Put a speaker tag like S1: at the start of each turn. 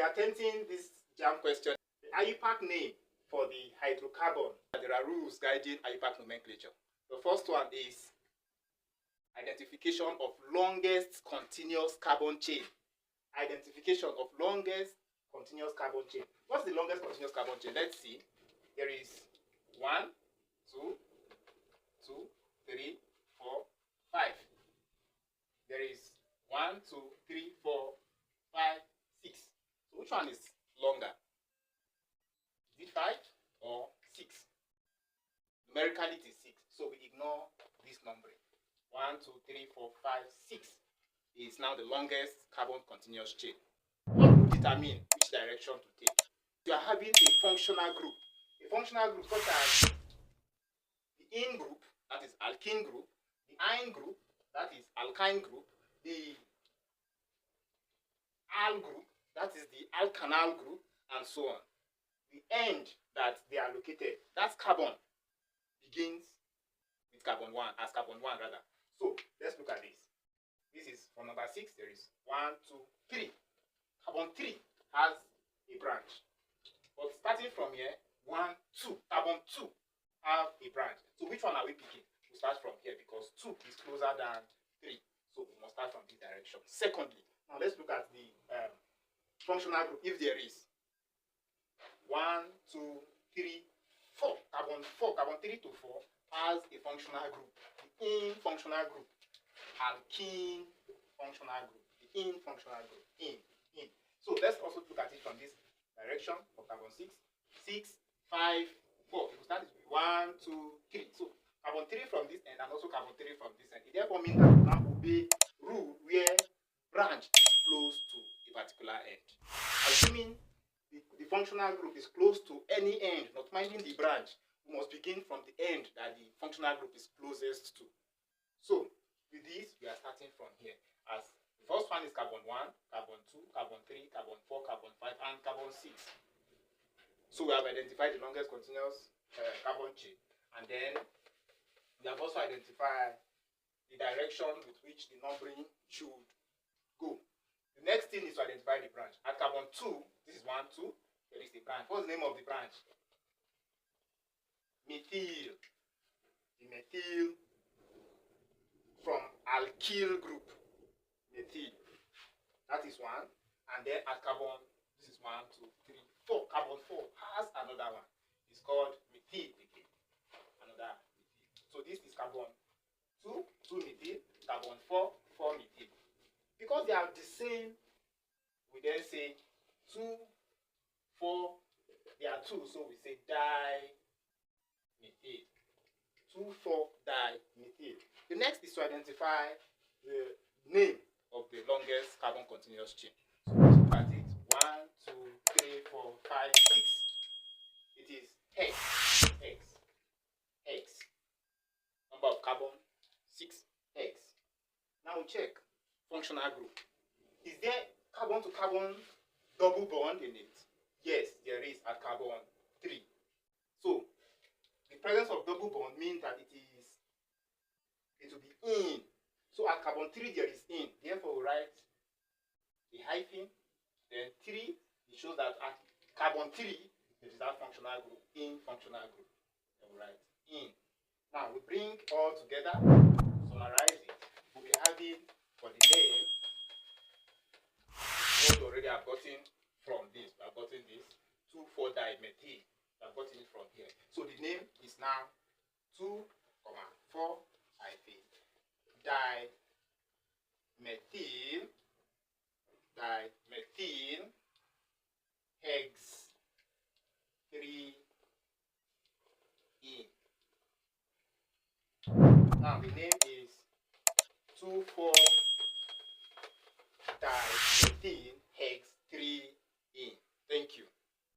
S1: be attempting this JAMB question. The IUPAC name for the hydrocarbon. There are rules guiding IUPAC nomenclature. The first one is identification of longest continuous carbon chain. Identification of longest continuous carbon chain. What's the longest continuous carbon chain? Let's see. There is 1, 2, 2, 3, 4, 5. There is 1, 2, 3, 4, 5, 6. So which one is longer? Is it 5 or 6? Numerically it is 6. So we ignore this numbering. 1, 2, 3, 4, 5, 6 is now the longest carbon continuous chain. What will determine which direction to take? You are having a functional group. A functional group such as the in group, that is alkene group, the ine group, that is alkyne group, the al group, that is the alkanal group, and so on. The end that they are located, that's carbon, begins with carbon 1, as carbon 1 rather. So let's look at this. This is from number 6, there is 1, 2, 3. Carbon 3 has a branch. But starting from here, 1, 2, carbon 2 have a branch. So which one are we picking? We start from here because 2 is closer than 3. So we must start from this direction. Secondly, now let's look at the functional group, if there is. 1, 2, 3, 4. Carbon 3 to 4 has a functional group. The in functional group. Alkene functional group. The in functional group. In. So let's also look at it from this direction for carbon 6. 6, 5, 4. It will start with 1, 2, 3. So carbon 3 from this end and also carbon 3 from this end. It therefore means that we now obey rule where branch is close to a particular end. Assuming the functional group is close to any end, not minding the branch, we must begin from the end that the functional group is closest to. So with this, we are starting from here. As the first one is carbon 1, carbon 2, carbon 3, carbon 4, carbon 5, and carbon 6. So we have identified the longest continuous carbon chain. And then we have also identified the direction with which the numbering should go. The next thing is to identify the branch. At carbon 2, this is 1, 2, there is the branch. What's the name of the branch? Methyl. The methyl from alkyl group. Methyl. That is 1. And then at carbon, this is 1, 2, 3, 4. Carbon 4 has another one. It's called methyl again. Another methyl. So this is carbon 2, 2 methyl. Carbon 4, 4 methyl. Because they are the same, we then say 2, 4, they are 2, so we say dimethyl. 2, 4, dimethyl. The next is to identify the name of the longest carbon continuous chain. So let's look at it. 1, 2, 3, 4, 5, 6. It is hex. Number of carbon 6, hex. Now we check functional group. Is there carbon to carbon double bond in it? Yes, there is at carbon 3. So the presence of double bond means that it will be in. So at carbon 3 there is in. Therefore we write the hyphen, then 3. It shows that at carbon 3 there is that functional group, in functional group. Then we write in. Now we bring all together, summarize it. We'll be having for the name what we already have gotten from this. We have gotten this 2, 4 dimethyl. We have gotten it from here. So the name is now 2, 4 hyphen dimethyl hex 3 in. Now the name is 2, 4 dimethyl